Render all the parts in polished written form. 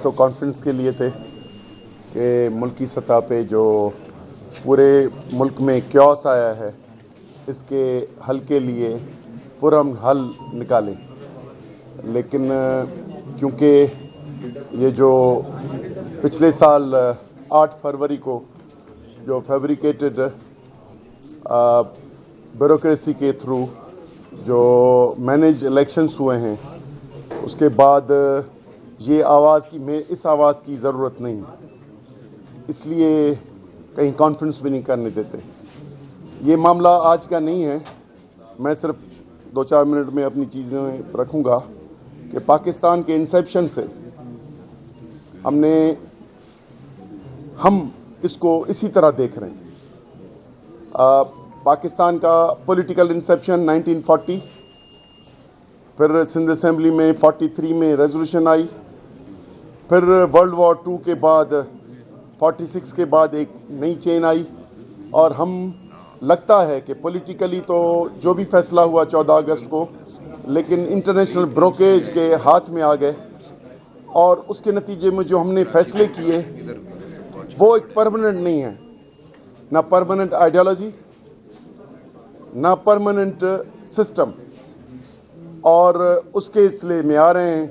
تو کانفرنس کے لیے تھے کہ ملکی سطح پہ جو پورے ملک میں کیوس آیا ہے اس کے حل کے لیے پرامن حل نکالیں، لیکن کیونکہ یہ جو پچھلے سال 8 فروری کو جو فیبریکیٹڈ بیوروکریسی کے تھرو جو مینیج الیکشنز ہوئے ہیں، اس کے بعد یہ اس آواز کی ضرورت نہیں، اس لیے کہیں کانفرنس بھی نہیں کرنے دیتے۔ یہ معاملہ آج کا نہیں ہے، میں صرف 2-4 منٹ میں اپنی چیزیں رکھوں گا کہ پاکستان کے انسیپشن سے ہم اس کو اسی طرح دیکھ رہے ہیں۔ پاکستان کا پولیٹیکل انسیپشن 1940، پھر سندھ اسمبلی میں 43 میں ریزولوشن آئی، پھر ورلڈ وار 2 کے بعد 46 کے بعد ایک نئی چین آئی، اور ہم لگتا ہے کہ پولیٹیکلی تو جو بھی فیصلہ ہوا 14 اگست کو، لیکن انٹرنیشنل بروکریج کے ہاتھ میں آ گئے، اور اس کے نتیجے میں جو ہم نے فیصلے کیے وہ ایک پرماننٹ نہیں ہے، نہ پرماننٹ آئیڈیالوجی، نہ پرماننٹ سسٹم، اور اس کے سلسلے میں آ رہے ہیں۔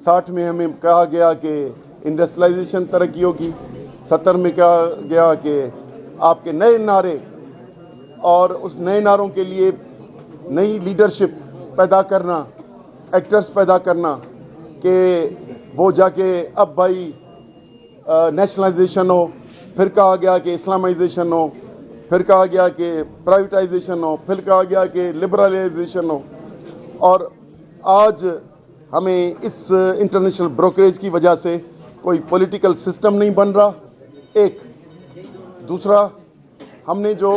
60 میں ہمیں کہا گیا کہ انڈسٹریلائزیشن ترقی ہوگی، 70 میں کہا گیا کہ آپ کے نئے نعرے، اور اس نئے نعروں کے لیے نئی لیڈرشپ پیدا کرنا، ایکٹرز پیدا کرنا، کہ وہ جا کے اب بھائی نیشنلائزیشن ہو، پھر کہا گیا کہ اسلامائزیشن ہو، پھر کہا گیا کہ پرائیویٹائزیشن ہو، پھر کہا گیا کہ لبرلائزیشن ہو، اور آج ہمیں اس انٹرنیشنل بروکریج کی وجہ سے کوئی پولیٹیکل سسٹم نہیں بن رہا۔ ایک دوسرا، ہم نے جو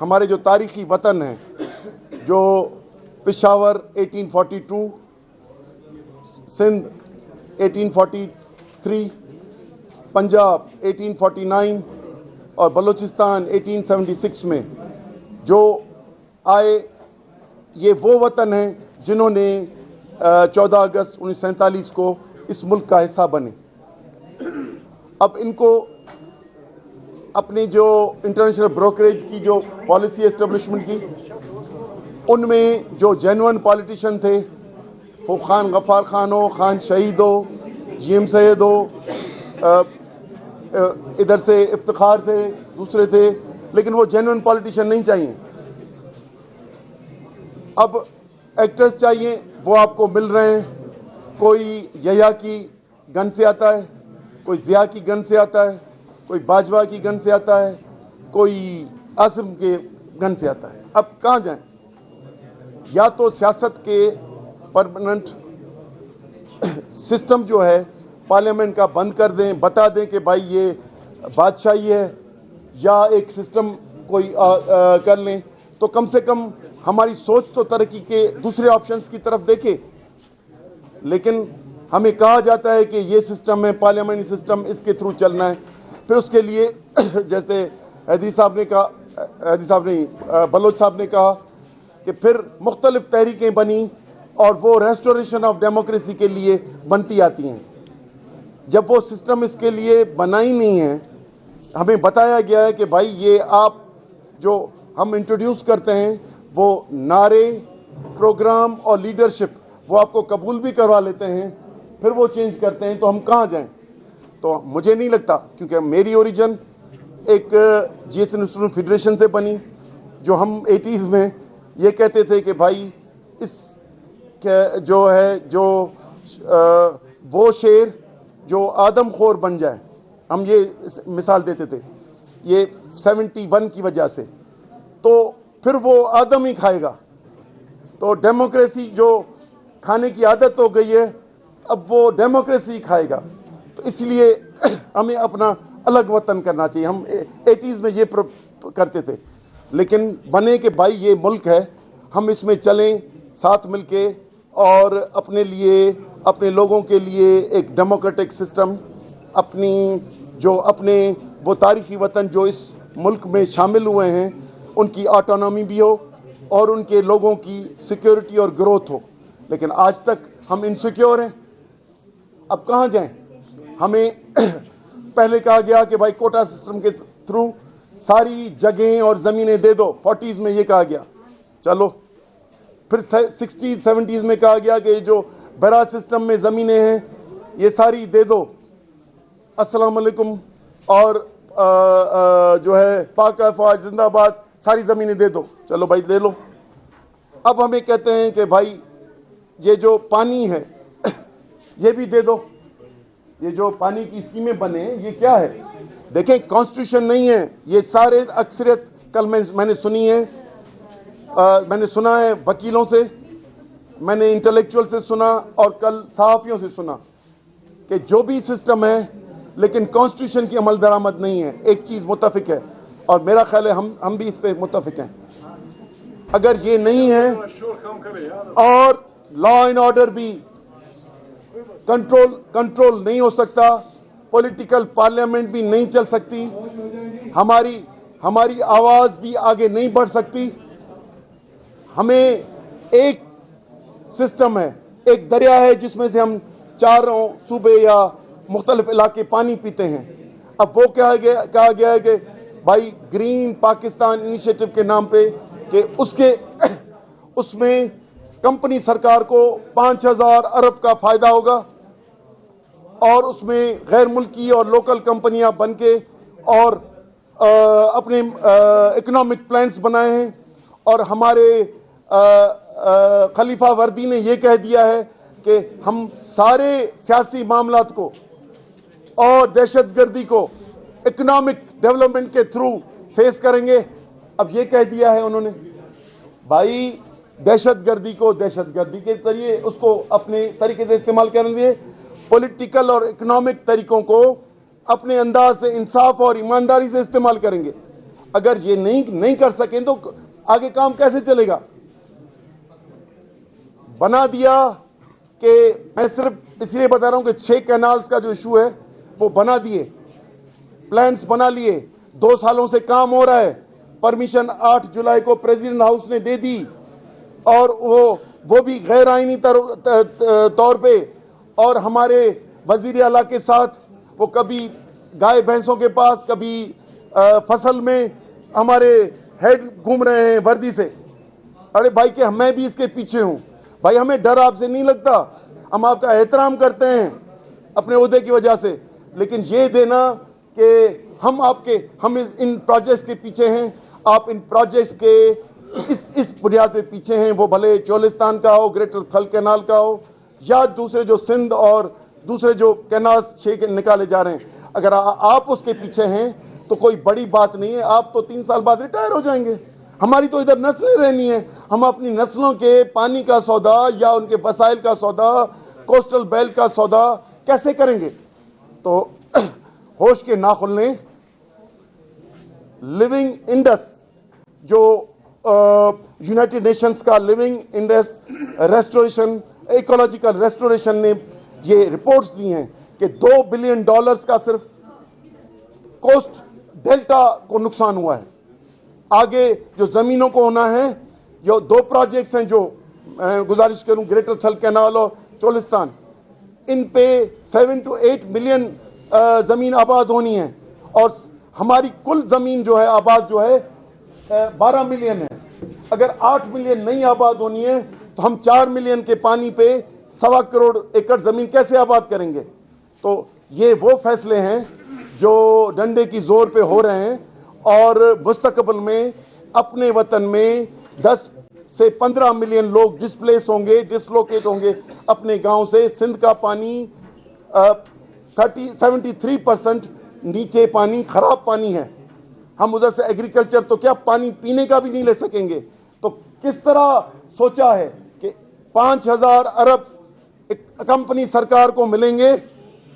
ہمارے جو تاریخی وطن ہیں، جو پشاور 1842، سندھ 1843، پنجاب 1849 اور بلوچستان 1876 میں جو آئے، یہ وہ وطن ہیں جنہوں نے 14 اگست 1947 کو اس ملک کا حصہ بنے۔ اب ان کو اپنے جو انٹرنیشنل بروکریج کی جو پالیسی اسٹیبلشمنٹ کی، ان میں جو جینوئن پالیٹیشین تھے، وہ خان غفار خان ہو، خان شہید ہو، جی ایم سید ہو، ادھر سے افتخار تھے، دوسرے تھے، لیکن وہ جینوئن پالیٹیشین نہیں چاہیے۔ اب ایکٹرز چاہیے، وہ آپ کو مل رہے ہیں۔ کوئی یحییٰ کی گن سے آتا ہے، کوئی ضیاء کی گن سے آتا ہے، کوئی باجوہ کی گن سے آتا ہے، کوئی عاصم کے گن سے آتا ہے۔ اب کہاں جائیں؟ یا تو سیاست کے پرماننٹ سسٹم جو ہے پارلیمنٹ کا بند کر دیں، بتا دیں کہ بھائی یہ بادشاہی ہے، یا ایک سسٹم کوئی کر لیں، تو کم سے کم ہماری سوچ تو ترقی کے دوسرے آپشنز کی طرف دیکھے۔ لیکن ہمیں کہا جاتا ہے کہ یہ سسٹم ہے پارلیمنٹری سسٹم، اس کے تھرو چلنا ہے۔ پھر اس کے لیے جیسے بلوچ صاحب نے کہا کہ پھر مختلف تحریکیں بنی، اور وہ ریسٹوریشن آف ڈیموکریسی کے لیے بنتی آتی ہیں۔ جب وہ سسٹم اس کے لیے بنا ہی نہیں ہے، ہمیں بتایا گیا ہے کہ بھائی یہ آپ جو ہم انٹروڈیوس کرتے ہیں، وہ نعرے، پروگرام اور لیڈرشپ وہ آپ کو قبول بھی کروا لیتے ہیں، پھر وہ چینج کرتے ہیں، تو ہم کہاں جائیں؟ تو مجھے نہیں لگتا، کیونکہ میری اوریجن ایک جی ایس انسٹیٹیوٹ فیڈریشن سے بنی، جو ہم 80s میں یہ کہتے تھے کہ بھائی اس جو ہے جو وہ شیر جو آدم خور بن جائے، ہم یہ مثال دیتے تھے، یہ 71 کی وجہ سے، تو پھر وہ آدم ہی کھائے گا۔ تو ڈیموکریسی جو کھانے کی عادت ہو گئی ہے، اب وہ ڈیموکریسی کھائے گا۔ تو اس لیے ہمیں اپنا الگ وطن کرنا چاہیے۔ ہم 80s میں یہ کرتے تھے، لیکن بنے کہ بھائی یہ ملک ہے، ہم اس میں چلیں ساتھ مل کے، اور اپنے لیے، اپنے لوگوں کے لیے ایک ڈیموکریٹک سسٹم، اپنے وہ تاریخی وطن جو اس ملک میں شامل ہوئے ہیں، ان کی آٹونومی بھی ہو، اور ان کے لوگوں کی سیکیورٹی اور گروتھ ہو۔ لیکن آج تک ہم انسیکیور ہیں، اب کہاں جائیں؟ ہمیں پہلے کہا گیا کہ بھائی کوٹا سسٹم کے تھرو ساری جگہیں اور زمینیں دے دو، 40s میں یہ کہا گیا، چلو پھر 60s 70s میں کہا گیا کہ جو براج سسٹم میں زمینیں ہیں یہ ساری دے دو، السلام علیکم، اور جو ہے پاک افواج زندہ آباد، ساری زمینیں دے دو، چلو بھائی دے لو۔ اب ہمیں کہتے ہیں کہ بھائی یہ جو پانی ہے یہ بھی دے دو، یہ جو پانی کی اسکیمیں بنے یہ کیا ہے؟ دیکھیں کانسٹیٹیوشن نہیں ہے یہ، سارے اکثریت کل میں نے سنی ہے، میں نے سنا ہے وکیلوں سے، میں نے انٹلیکچوئل سے سنا، اور کل صحافیوں سے سنا کہ جو بھی سسٹم ہے لیکن کانسٹیٹیوشن کی عمل درآمد نہیں ہے۔ ایک چیز متفق ہے، اور میرا خیال ہے ہم بھی اس پہ متفق ہیں، اگر یہ نہیں ہے اور لا اینڈ آرڈر بھی کنٹرول نہیں ہو سکتا، پولیٹیکل پارلیمنٹ بھی نہیں چل سکتی، ہماری آواز بھی آگے نہیں بڑھ سکتی۔ ہمیں ایک سسٹم ہے، ایک دریا ہے جس میں سے ہم چاروں صوبے یا مختلف علاقے پانی پیتے ہیں۔ اب وہ کہا گیا ہے کہ بھائی گرین پاکستان انیشیٹو کے نام پہ کہ اس میں کمپنی سرکار کو 5,000 ارب کا فائدہ ہوگا، اور اس میں غیر ملکی اور لوکل کمپنیاں بن کے اور اپنے اکنامک پلانز بنائے ہیں، اور ہمارے خلیفہ وردی نے یہ کہہ دیا ہے کہ ہم سارے سیاسی معاملات کو اور دہشت گردی کو اکنامک ڈیولپمنٹ کے تھرو فیس کریں گے۔ اب یہ کہہ دیا ہے انہوں نے، بھائی دہشت گردی کو دہشت گردی کے ذریعے اس کو اپنے طریقے سے استعمال کرنے دیے، پولیٹیکل اور اکنامک طریقوں کو اپنے انداز سے انصاف اور ایمانداری سے استعمال کریں گے۔ اگر یہ نہیں کر سکیں تو آگے کام کیسے چلے گا؟ بنا دیا کہ میں صرف اس لیے بتا رہا ہوں کہ 6 کینالز کا جو ایشو ہے وہ بنا دیے، پلانز بنا لیے، 2 سالوں سے کام ہو رہا ہے، پرمیشن 8 جولائی کو پریزیڈنٹ ہاؤس نے دے دی، اور وہ بھی غیر آئینی طور پہ، اور ہمارے وزیر اعلیٰ کے ساتھ وہ کبھی گائے بھینسوں کے پاس، کبھی فصل میں ہمارے ہیڈ گھوم رہے ہیں وردی سے۔ ارے بھائی کہ میں بھی اس کے پیچھے ہوں، بھائی ہمیں ڈر آپ سے نہیں لگتا، ہم آپ کا احترام کرتے ہیں اپنے عہدے کی وجہ سے، لیکن یہ دینا کہ ہم ان پروجیکٹس کے پیچھے ہیں، آپ ان پروجیکٹس کے اس بنیاد پہ پیچھے ہیں، وہ بھلے چولستان کا ہو، گریٹر تھل کینال کا ہو، یا دوسرے جو سندھ اور دوسرے جو کینالز 6 نکالے جا رہے ہیں، اگر آپ اس کے پیچھے ہیں تو کوئی بڑی بات نہیں ہے، آپ تو 3 سال بعد ریٹائر ہو جائیں گے، ہماری تو ادھر نسلیں رہنی ہیں، ہم اپنی نسلوں کے پانی کا سودا یا ان کے وسائل کا سودا، کوسٹل بیلٹ کا سودا کیسے کریں گے؟ تو ہوش کے نہ کھلنے، لیونگ انڈس جو یونائٹڈ نیشنز کا living Indus restoration, ecological restoration نے یہ رپورٹس دی ہیں کہ $2 بلین کا صرف کوسٹ ڈیلٹا کو نقصان ہوا ہے۔ آگے جو زمینوں کو ہونا ہے، جو 2 پروجیکٹس ہیں جو گزارش کروں، گریٹر تھل کینال اور چولستان، ان پہ 7 to 8 ملین زمین آباد ہونی ہے، اور ہماری کل زمین جو ہے آباد جو ہے 12 ملین ہے۔ اگر 8 ملین نہیں آباد ہونی ہے تو ہم 4 ملین کے پانی پہ 1.25 کروڑ ایکڑ زمین کیسے آباد کریں گے؟ تو یہ وہ فیصلے ہیں جو ڈنڈے کی زور پہ ہو رہے ہیں، اور مستقبل میں اپنے وطن میں 10 سے 15 ملین لوگ ڈسپلیس ہوں گے، ڈسلوکیٹ ہوں گے اپنے گاؤں سے۔ سندھ کا پانی 73% نیچے پانی خراب پانی ہے، ہم ادھر سے ایگریکلچر تو کیا پانی پینے کا بھی نہیں لے سکیں گے۔ تو کس طرح سوچا ہے کہ 5,000 ارب کمپنی سرکار کو ملیں گے،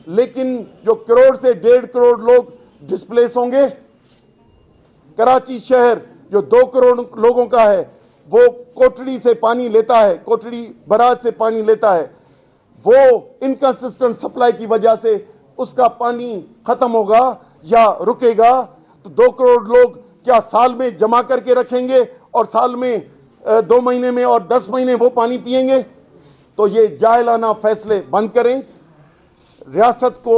لیکن جو کروڑ سے 1.5 کروڑ لوگ ڈسپلیس ہوں گے؟ کراچی شہر جو 2 کروڑ لوگوں کا ہے، وہ کوٹڑی سے پانی لیتا ہے، کوٹڑی براج سے پانی لیتا ہے، وہ انکنسسٹنٹ سپلائی کی وجہ سے اس کا پانی ختم ہوگا یا رکے گا؟ تو 2 کروڑ لوگ کیا سال میں جمع کر کے رکھیں گے اور سال میں 2 مہینے میں اور 10 مہینے وہ پانی پیئیں گے؟ تو یہ جاہلانہ فیصلے بند کریں، ریاست کو